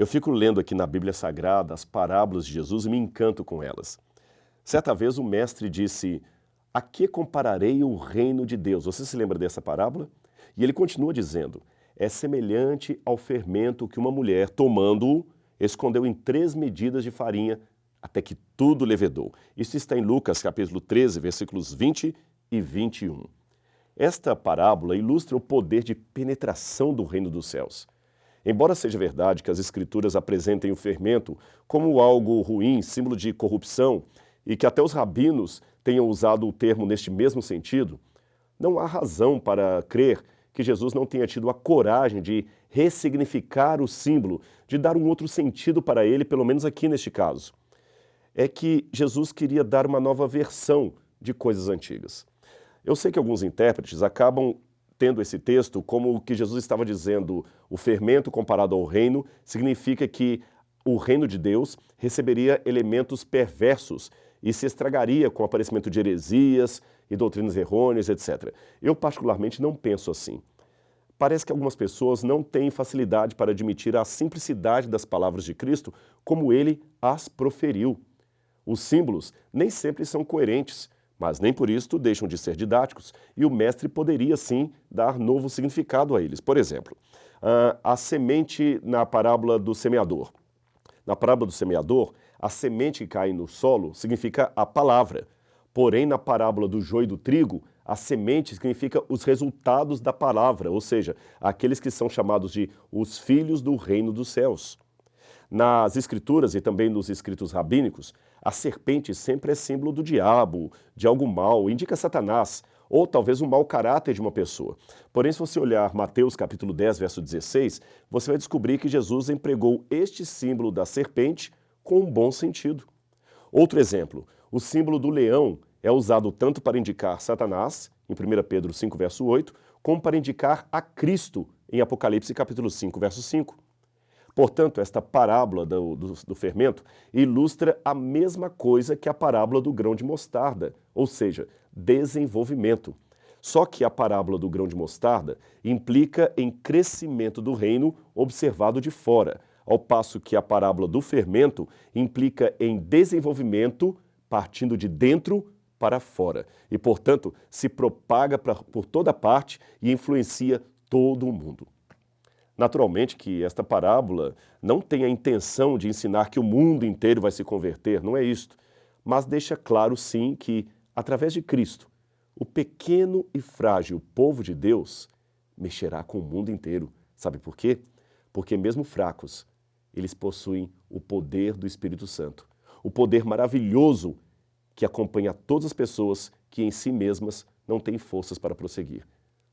Eu fico lendo aqui na Bíblia Sagrada as parábolas de Jesus e me encanto com elas. Certa vez o mestre disse: "A que compararei o reino de Deus?" Você se lembra dessa parábola? E ele continua dizendo: "É semelhante ao fermento que uma mulher, tomando-o, escondeu em 3 medidas de farinha, até que tudo levedou." Isso está em Lucas capítulo 13, versículos 20 e 21. Esta parábola ilustra o poder de penetração do reino dos céus. Embora seja verdade que as escrituras apresentem o fermento como algo ruim, símbolo de corrupção, e que até os rabinos tenham usado o termo neste mesmo sentido, não há razão para crer que Jesus não tenha tido a coragem de ressignificar o símbolo, de dar um outro sentido para ele, pelo menos aqui neste caso. É que Jesus queria dar uma nova versão de coisas antigas. Eu sei que alguns intérpretes acabam tendo esse texto como o que Jesus estava dizendo, o fermento comparado ao reino, significa que o reino de Deus receberia elementos perversos e se estragaria com o aparecimento de heresias e doutrinas errôneas, etc. Eu particularmente não penso assim. Parece que algumas pessoas não têm facilidade para admitir a simplicidade das palavras de Cristo como ele as proferiu. Os símbolos nem sempre são coerentes, mas nem por isso deixam de ser didáticos, e o mestre poderia sim dar novo significado a eles. Por exemplo, a semente na parábola do semeador. Na parábola do semeador, a semente que cai no solo significa a palavra. Porém, na parábola do joio e do trigo, a semente significa os resultados da palavra, ou seja, aqueles que são chamados de os filhos do reino dos céus. Nas escrituras e também nos escritos rabínicos, a serpente sempre é símbolo do diabo, de algo mal, indica Satanás, ou talvez um mau caráter de uma pessoa. Porém, se você olhar Mateus capítulo 10, verso 16, você vai descobrir que Jesus empregou este símbolo da serpente com um bom sentido. Outro exemplo, o símbolo do leão é usado tanto para indicar Satanás, em 1 Pedro 5, verso 8, como para indicar a Cristo, em Apocalipse capítulo 5, verso 5. Portanto, esta parábola do fermento ilustra a mesma coisa que a parábola do grão de mostarda, ou seja, desenvolvimento. Só que a parábola do grão de mostarda implica em crescimento do reino observado de fora, ao passo que a parábola do fermento implica em desenvolvimento partindo de dentro para fora e, portanto, se propaga por toda parte e influencia todo o mundo. Naturalmente que esta parábola não tem a intenção de ensinar que o mundo inteiro vai se converter, não é isto, mas deixa claro sim que, através de Cristo, o pequeno e frágil povo de Deus mexerá com o mundo inteiro. Sabe por quê? Porque mesmo fracos, eles possuem o poder do Espírito Santo, o poder maravilhoso que acompanha todas as pessoas que em si mesmas não têm forças para prosseguir.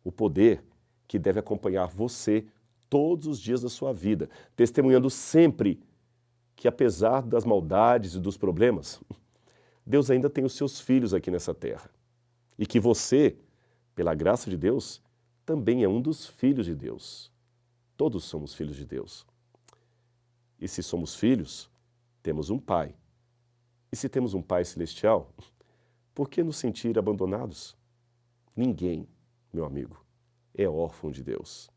O poder que deve acompanhar você todos os dias da sua vida, testemunhando sempre que, apesar das maldades e dos problemas, Deus ainda tem os seus filhos aqui nessa terra. E que você, pela graça de Deus, também é um dos filhos de Deus. Todos somos filhos de Deus. E se somos filhos, temos um Pai. E se temos um Pai celestial, por que nos sentir abandonados? Ninguém, meu amigo, é órfão de Deus.